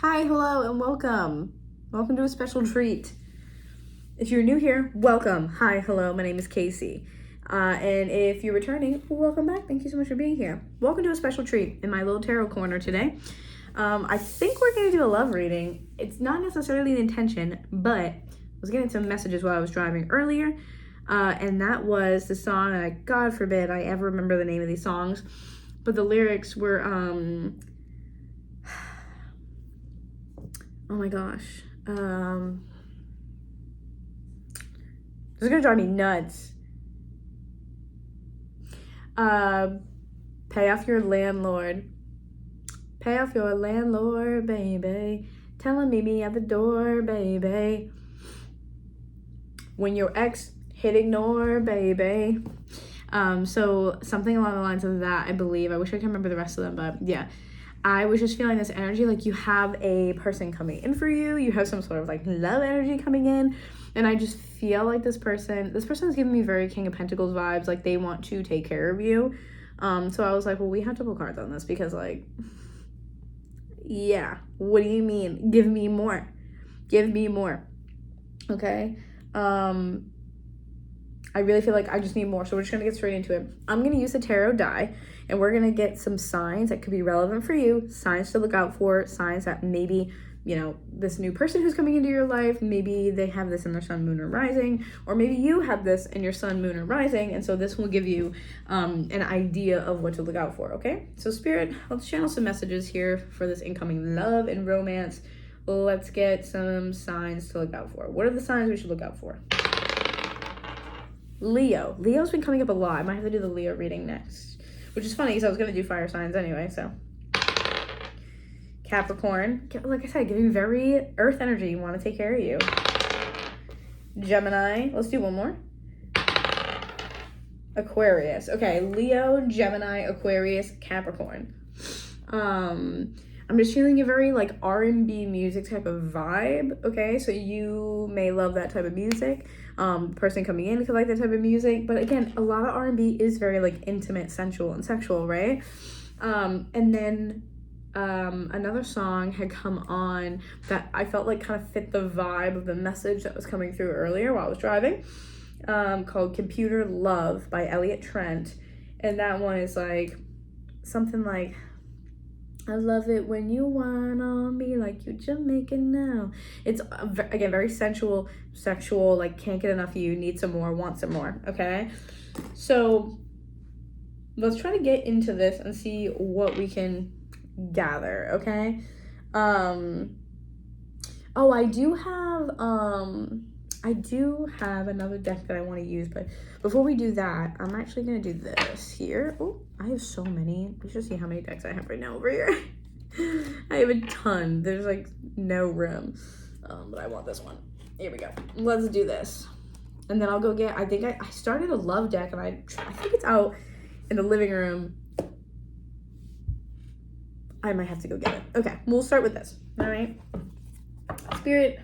Hi, hello, and welcome. Welcome to a special treat. If you're new here, welcome. Hi, hello, my name is Kéisi. And if you're returning, welcome back. Thank you so much for being here. Welcome to a special treat in my little tarot corner today. I think we're going to do a love reading. It's not necessarily the intention, but I was getting some messages while I was driving earlier. And that was the song, and God forbid I ever remember the name of these songs, but the lyrics were, oh my gosh. This is gonna drive me nuts. Pay off your landlord. Pay off your landlord, baby. Tell him meet me at the door, baby. When your ex hit ignore, baby. So something along the lines of that, I believe. I wish I could remember the rest of them, but yeah. I was just feeling this energy, like you have a person coming in for you. You have some sort of like love energy coming in. And I just feel like this person is giving me very King of Pentacles vibes. Like they want to take care of you. So I was like, well, we have to pull cards on this because like, yeah, what do you mean? Give me more. Give me more. Okay. I really feel like I just need more. So we're just going to get straight into it. I'm going to use the tarot die and we're going to get some signs that could be relevant for you, signs to look out for, signs that maybe, you know, this new person who's coming into your life, maybe they have this in their sun, moon, or rising, or maybe you have this in your sun, moon, or rising. And so this will give you an idea of what to look out for. Okay. So Spirit, let's channel some messages here for this incoming love and romance. Let's get some signs to look out for. What are the signs we should look out for? Leo. Leo's been coming up a lot. I might have to do the Leo reading next, which is funny because I was going to do fire signs anyway, so. Capricorn. Like I said, giving very earth energy. Want to take care of you. Gemini. Let's do one more. Aquarius. Okay, Leo, Gemini, Aquarius, Capricorn. I'm just feeling a very like R&B music type of vibe. Okay, so you may love that type of music. Person coming in could like that type of music, but again, a lot of R&B is very like intimate, sensual, and sexual, right? And then another song had come on that I felt like kind of fit the vibe of the message that was coming through earlier while I was driving, called Computer Love by Elliot Trent. And that one is like something like, I love it when you whine on me like you Jamaican now. It's, again, very sensual, sexual, like can't get enough of you, need some more, want some more, okay? So let's try to get into this and see what we can gather, okay? Oh, I do have another deck that I want to use, but before we do that, I'm actually going to do this here. Oh, I have so many. You should see how many decks I have right now over here. I have a ton. There's like no room. But I want this one. Here we go. Let's do this. And then I'll go get, I think I started a love deck and I think it's out in the living room. I might have to go get it. Okay, we'll start with this. All right. Spirit,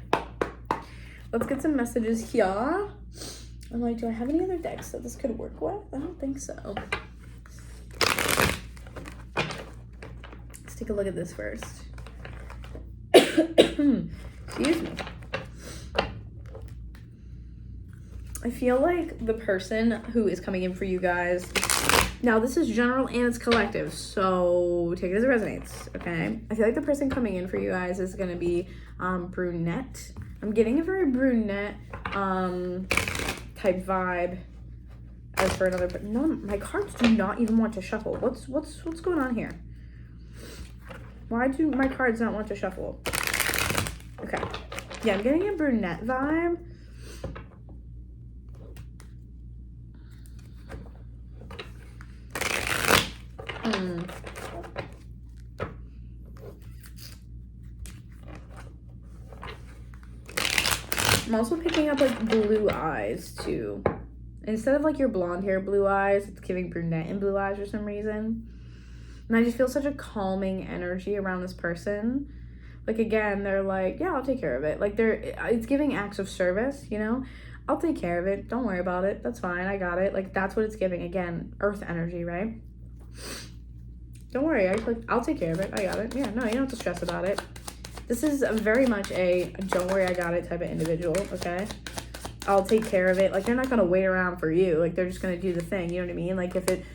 let's get some messages here. I'm like, do I have any other decks that this could work with? I don't think so. Let's take a look at this first. Excuse me. I feel like the person who is coming in for you guys, now this is general and it's collective, so take it as it resonates, okay? I feel like the person coming in for you guys is going to be brunette. I'm getting a very brunette type vibe. As for another, but no, my cards do not even want to shuffle. What's going on here? Why do my cards not want to shuffle? Okay, yeah, I'm getting a brunette vibe. I'm also picking up like blue eyes too. Instead of like your blonde hair blue eyes, it's giving brunette and blue eyes for some reason. And I just feel such a calming energy around this person. Like again, they're like, yeah, I'll take care of it. Like it's giving acts of service, you know? I'll take care of it. Don't worry about it. That's fine. I got it. Like that's what it's giving. Again, earth energy, right? Don't worry, I'll take care of it. I got it. Yeah, no, you don't have to stress about it. This is very much a don't worry, I got it type of individual, okay? I'll take care of it. Like, they're not going to wait around for you. Like, they're just going to do the thing. You know what I mean? Like, if it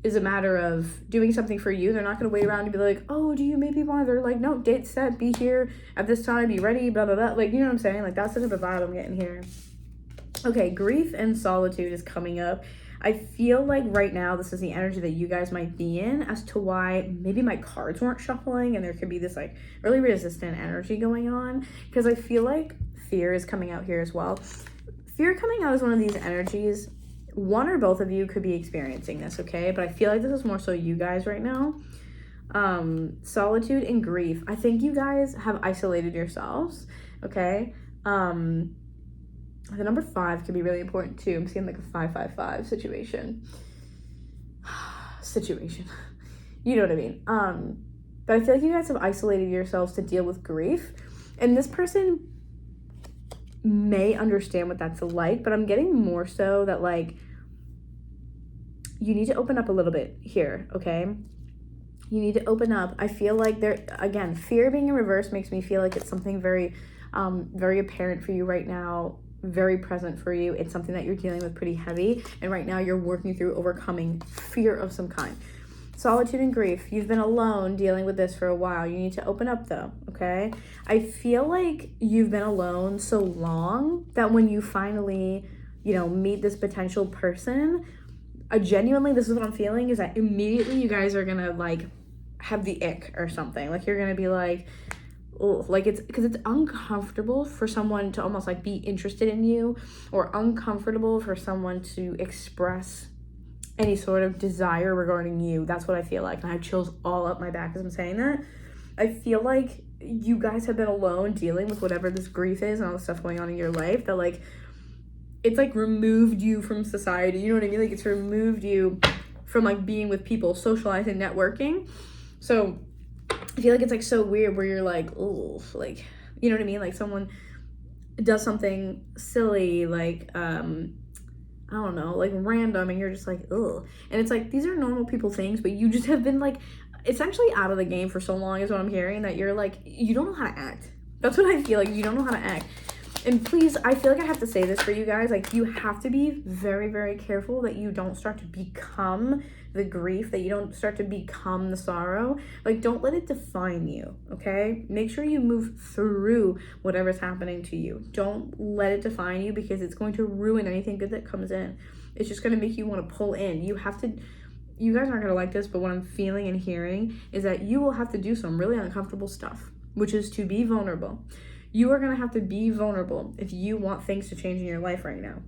is a matter of doing something for you, they're not going to wait around and be like, oh, do you maybe want to? They're like, no, date set, be here at this time, be ready, blah, blah, blah. Like, you know what I'm saying? Like, that's the type of vibe I'm getting here. Okay, grief and solitude is coming up. I feel like right now this is the energy that you guys might be in as to why maybe my cards weren't shuffling and there could be this like really resistant energy going on, because I feel like fear is coming out here as well. Fear coming out is one of these energies. One or both of you could be experiencing this, okay? But I feel like this is more so you guys right now. Solitude and grief. I think you guys have isolated yourselves, okay? The number 5 could be really important too. I'm seeing like a 555 situation. You know what I mean? But I feel like you guys have isolated yourselves to deal with grief. And this person may understand what that's like, but I'm getting more so that like you need to open up a little bit here, okay? You need to open up. I feel like there, again, fear being in reverse makes me feel like it's something very, very apparent for you right now, very present for you. It's something that you're dealing with pretty heavy, and right now you're working through overcoming fear of some kind. Solitude and grief. You've been alone dealing with this for a while. You need to open up though, okay? I feel like you've been alone so long that when you finally, you know, meet this potential person, genuinely, this is what I'm feeling, is that immediately you guys are gonna like have the ick or something. Like, you're gonna be like, oh, like, it's because it's uncomfortable for someone to almost like be interested in you, or uncomfortable for someone to express any sort of desire regarding you. That's what I feel like. And I have chills all up my back as I'm saying that. I feel like you guys have been alone dealing with whatever this grief is and all the stuff going on in your life, that like it's like removed you from society. You know what I mean? Like, it's removed you from like being with people, socializing, networking. So I feel like it's like so weird where you're like, oh, like, you know what I mean? Like, someone does something silly, like, I don't know, like random, and you're just like, ugh. And it's like, these are normal people things, but you just have been like essentially out of the game for so long is what I'm hearing, that you're like, you don't know how to act. That's what I feel like. You don't know how to act. And please, I feel like I have to say this for you guys, like, you have to be very, very careful that you don't start to become the grief, that you don't start to become the sorrow. Like, don't let it define you, okay? Make sure you move through whatever's happening to you. Don't let it define you, because it's going to ruin anything good that comes in. It's just going to make you want to pull in. You have to, you guys aren't going to like this, but what I'm feeling and hearing is that you will have to do some really uncomfortable stuff, which is to be vulnerable. You are going to have to be vulnerable if you want things to change in your life right now.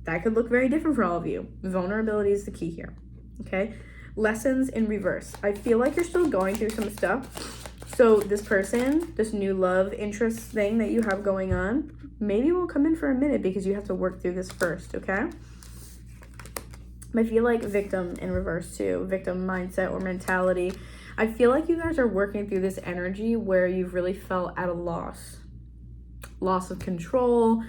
That could look very different for all of you. Vulnerability is the key here, okay? Lessons in reverse. I feel like you're still going through some stuff. So this person, this new love interest thing that you have going on, maybe won't come in for a minute because you have to work through this first, okay? I feel like victim in reverse too, victim mindset or mentality. I feel like you guys are working through this energy where you've really felt at a loss of control.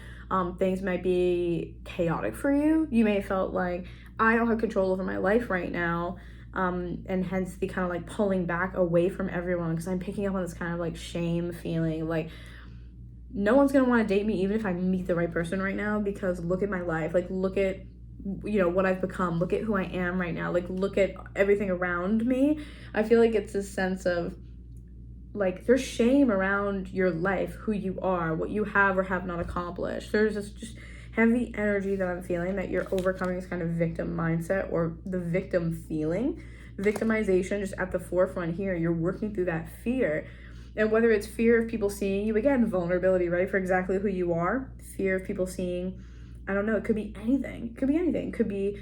Things might be chaotic for you. You may have felt like, I don't have control over my life right now, and hence the kind of like pulling back away from everyone, because I'm picking up on this kind of like shame feeling, like no one's gonna want to date me even if I meet the right person right now, because look at my life, like look at, you know, what I've become, look at who I am right now, like look at everything around me. I feel like it's a sense of like, there's shame around your life, who you are, what you have or have not accomplished. There's this just heavy energy that I'm feeling, that you're overcoming this kind of victim mindset or the victim feeling. Victimization just at the forefront here. You're working through that fear. And whether it's fear of people seeing you, again, vulnerability, right, for exactly who you are. Fear of people seeing, I don't know, it could be anything. It could be anything. It could be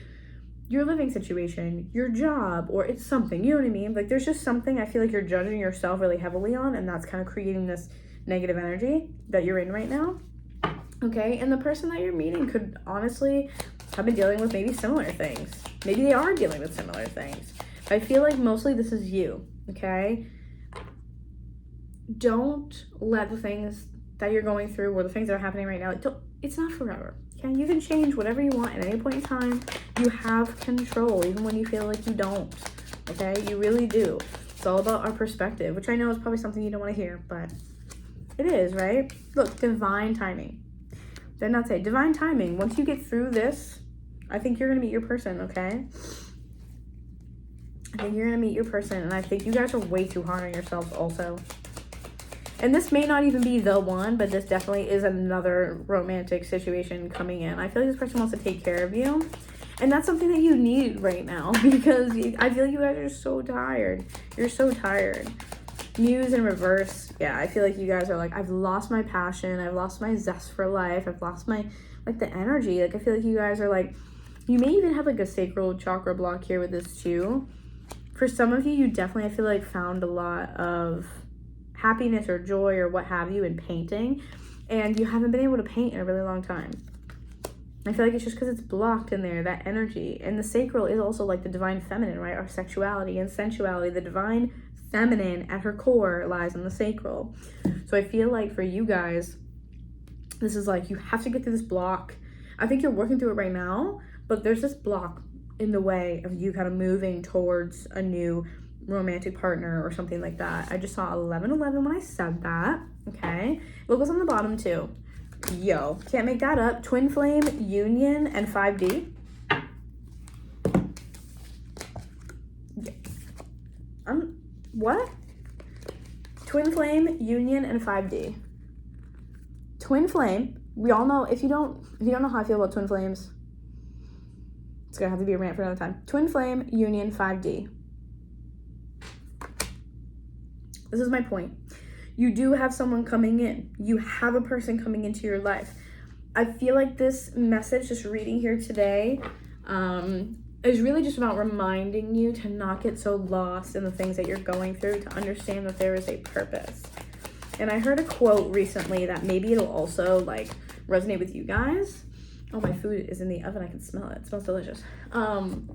your living situation, your job, or it's something, you know what I mean? Like, there's just something I feel like you're judging yourself really heavily on, and that's kind of creating this negative energy that you're in right now, okay? And the person that you're meeting could honestly have been dealing with maybe similar things. Maybe they are dealing with similar things. I feel like mostly this is you, okay? Don't let the things that you're going through or the things that are happening right now, it's not forever. Okay, you can change whatever you want at any point in time. You have control, even when you feel like you don't. Okay, you really do. It's all about our perspective, which I know is probably something you don't want to hear, but It is, right? Look, divine timing. Did I not say divine timing? Once you get through this, I think you're going to meet your person, okay? I think you're going to meet your person, and I think you guys are way too hard on yourselves also. And this may not even be the one, but this definitely is another romantic situation coming in. I feel like this person wants to take care of you. And that's something that you need right now, because I feel like you guys are so tired. You're so tired. Muse in reverse. Yeah, I feel like you guys are like, I've lost my passion. I've lost my zest for life. I've lost my, like, the energy. Like, I feel like you guys are like, you may even have like a sacral chakra block here with this too. For some of you, you definitely, I feel like, found a lot of happiness or joy or what have you in painting. And you haven't been able to paint in a really long time. I feel like it's just because it's blocked in there, that energy. And the sacral is also like the divine feminine, right? Our sexuality and sensuality. The divine feminine at her core lies in the sacral. So I feel like for you guys, this is like, you have to get through this block. I think you're working through it right now, but there's this block in the way of you kind of moving towards a new romantic partner or something like that. I just saw 1111 when I said that, okay? Look what's on the bottom too. Yo, can't make that up. Twin flame, union, and 5D. Yeah. What? Twin flame, union, and 5D. Twin flame. We all know, if you don't know how I feel about twin flames, it's gonna have to be a rant for another time. Twin flame, union, 5D. This is my point. You do have someone coming in. You have a person coming into your life. I feel like this message, just reading here today, is really just about reminding you to not get so lost in the things that you're going through, to understand that there is a purpose. And I heard a quote recently that maybe it'll also like resonate with you guys. Oh, my food is in the oven. I can smell it. It smells delicious. And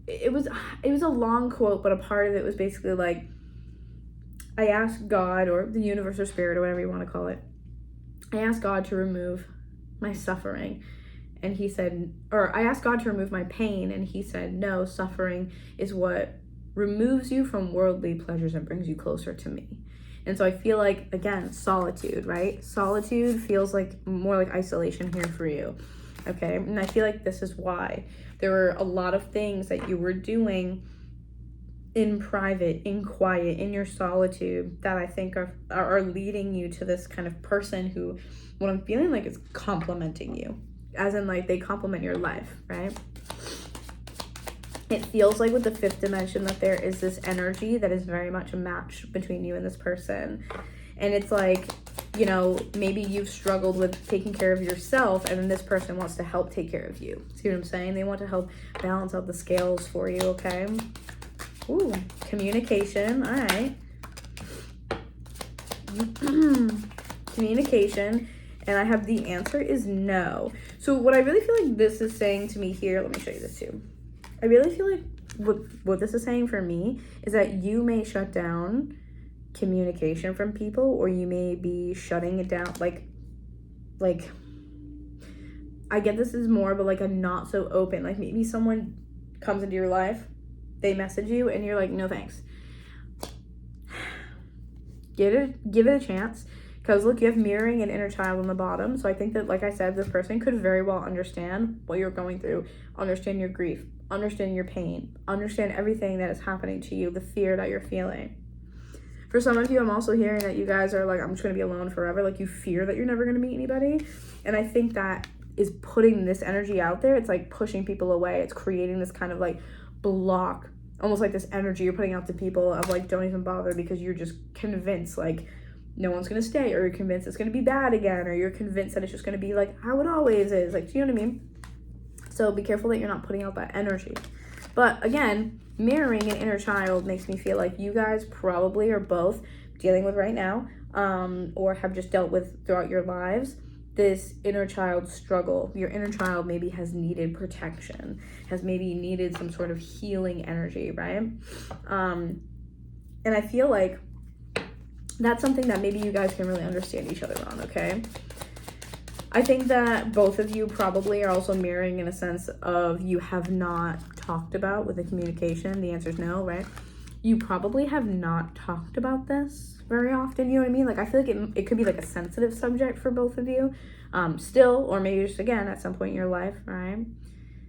it was a long quote, but a part of it was basically like, I asked God, or the universe or spirit, or whatever you want to call it, I asked God to remove my suffering. And he said, or I asked God to remove my pain. And he said, no, suffering is what removes you from worldly pleasures and brings you closer to me. And so I feel like, again, solitude, right? Solitude feels like more like isolation here for you. Okay. And I feel like this is why there were a lot of things that you were doing in private, in quiet, in your solitude, that I think are leading you to this kind of person who, what I'm feeling like, is complimenting you, as in like they complement your life, right? It feels like with the fifth dimension that there is this energy that is very much a match between you and this person. And it's like, you know, maybe you've struggled with taking care of yourself, and then this person wants to help take care of you. See what I'm saying? They want to help balance out the scales for you, okay? Ooh, communication. All right. Communication. And I have the answer is no. So what I really feel like this is saying to me here, let me show you this too. I really feel like what this is saying for me is that you may shut down communication from people, or you may be shutting it down. Like I get this is more, but like a not so open. Like maybe someone comes into your life, they message you, and you're like, no thanks. Give it a chance. Because look, you have mirroring and inner child on the bottom. So I think that, like I said, this person could very well understand what you're going through, understand your grief, understand your pain, understand everything that is happening to you, the fear that you're feeling. For some of you, I'm also hearing that you guys are like, I'm just going to be alone forever. Like you fear that you're never going to meet anybody. And I think that is putting this energy out there. It's like pushing people away. It's creating this kind of like block, almost like this energy you're putting out to people of like, don't even bother, because you're just convinced like no one's gonna stay, or you're convinced it's gonna be bad again, or you're convinced that it's just gonna be like how it always is. Like, do you know what I mean? So be careful that you're not putting out that energy. But again, mirroring an inner child makes me feel like you guys probably are both dealing with right now, or have just dealt with throughout your lives, this inner child struggle. Your inner child maybe has needed protection, has maybe needed some sort of healing energy, right? And I feel like that's something that maybe you guys can really understand each other on, okay? I think that both of you probably are also mirroring in a sense of you have not talked about with the communication. The answer is no, right? You probably have not talked about this, very often, you know what I mean? Like, I feel like it could be like a sensitive subject for both of you still, or maybe just again at some point in your life, right?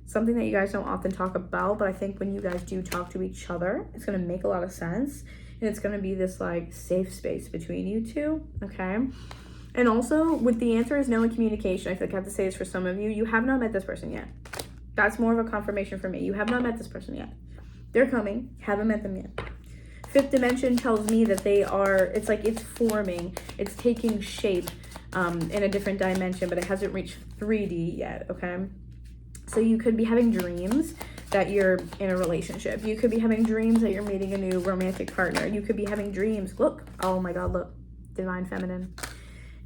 Something that you guys don't often talk about, but I think when you guys do talk to each other, it's going to make a lot of sense, and it's going to be this like safe space between you two, okay? And also with the answer is no in communication, I feel like I have to say this for some of you, you have not met this person yet. That's more of a confirmation for me. You have not met this person yet. They're coming, haven't met them yet. Fifth dimension tells me that they are, it's like it's forming, it's taking shape in a different dimension, but it hasn't reached 3D yet, okay? So you could be having dreams that you're in a relationship. You could be having dreams that you're meeting a new romantic partner. You could be having dreams, look, oh my God, look, divine feminine.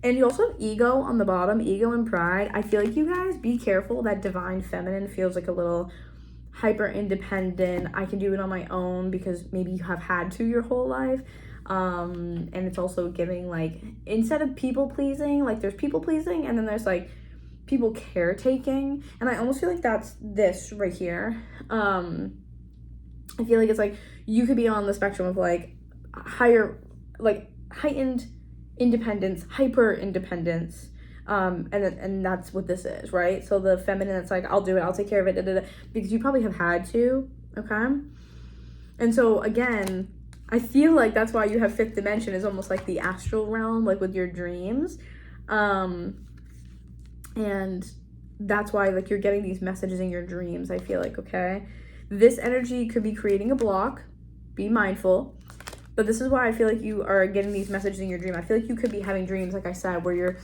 And you also have ego on the bottom, ego and pride. I feel like you guys be careful that divine feminine feels like a little hyper independent. I can do it on my own because maybe you have had to your whole life. And it's also giving like, instead of people pleasing, like there's people pleasing and then there's like people caretaking. And I almost feel like that's this right here. I feel like it's like you could be on the spectrum of like higher, like heightened independence, hyper independence, and that's what this is, right? So the feminine, it's like I'll do it, I'll take care of it, because you probably have had to, okay? And so again, I feel like that's why you have fifth dimension is almost like the astral realm, like with your dreams, and that's why like you're getting these messages in your dreams. I feel like, okay, this energy could be creating a block. Be mindful. But this is why I feel like you are getting these messages in your dream. I feel like you could be having dreams, like I said, where you're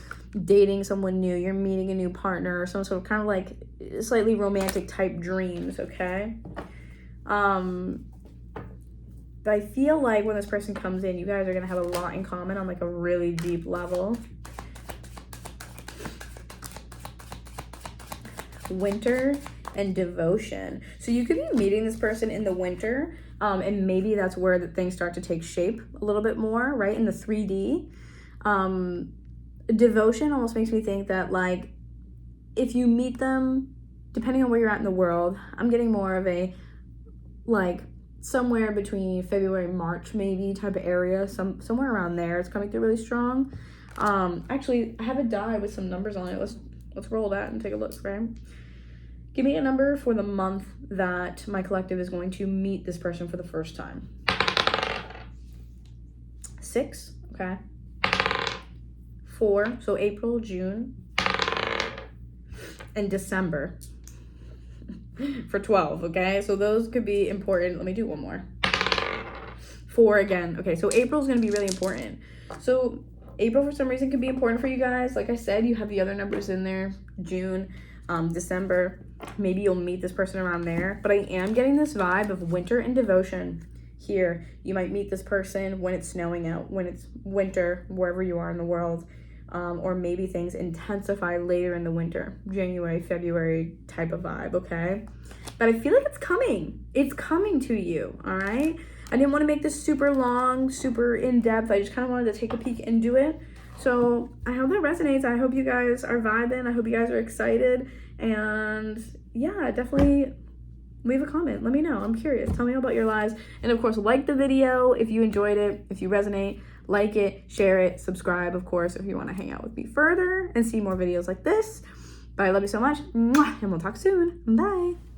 dating someone new, you're meeting a new partner, or some sort of kind of like slightly romantic type dreams, okay? But I feel like when this person comes in, you guys are going to have a lot in common on like a really deep level. Winter and devotion. So you could be meeting this person in the winter, and maybe that's where the things start to take shape a little bit more, right? In the 3D. Devotion almost makes me think that like if you meet them, depending on where you're at in the world, I'm getting more of a like somewhere between February, March maybe type of area, somewhere around there. It's coming through really strong. Actually, I have a die with some numbers on it. Let's roll that and take a look, right? Give me a number for the month that my collective is going to meet this person for the first time. 6, okay. 4, so April, June, and December for 12, okay? So those could be important. Let me do one more. 4 again. Okay, so April is going to be really important. So April for some reason could be important for you guys. Like I said, you have the other numbers in there. June, December, maybe you'll meet this person around there. But I am getting this vibe of winter and devotion here. You might meet this person when it's snowing out, when it's winter, wherever you are in the world. Or maybe things intensify later in the winter, January, February type of vibe, okay? But I feel like it's coming. It's coming to you, all right? I didn't want to make this super long, super in-depth. I just kind of wanted to take a peek into it. So I hope that resonates. I hope you guys are vibing. I hope you guys are excited. And yeah, definitely leave a comment. Let me know. I'm curious. Tell me about your lives. And of course, like the video if you enjoyed it, if you resonate. Like it, share it, subscribe, of course, if you want to hang out with me further and see more videos like this. But I love you so much. And we'll talk soon. Bye.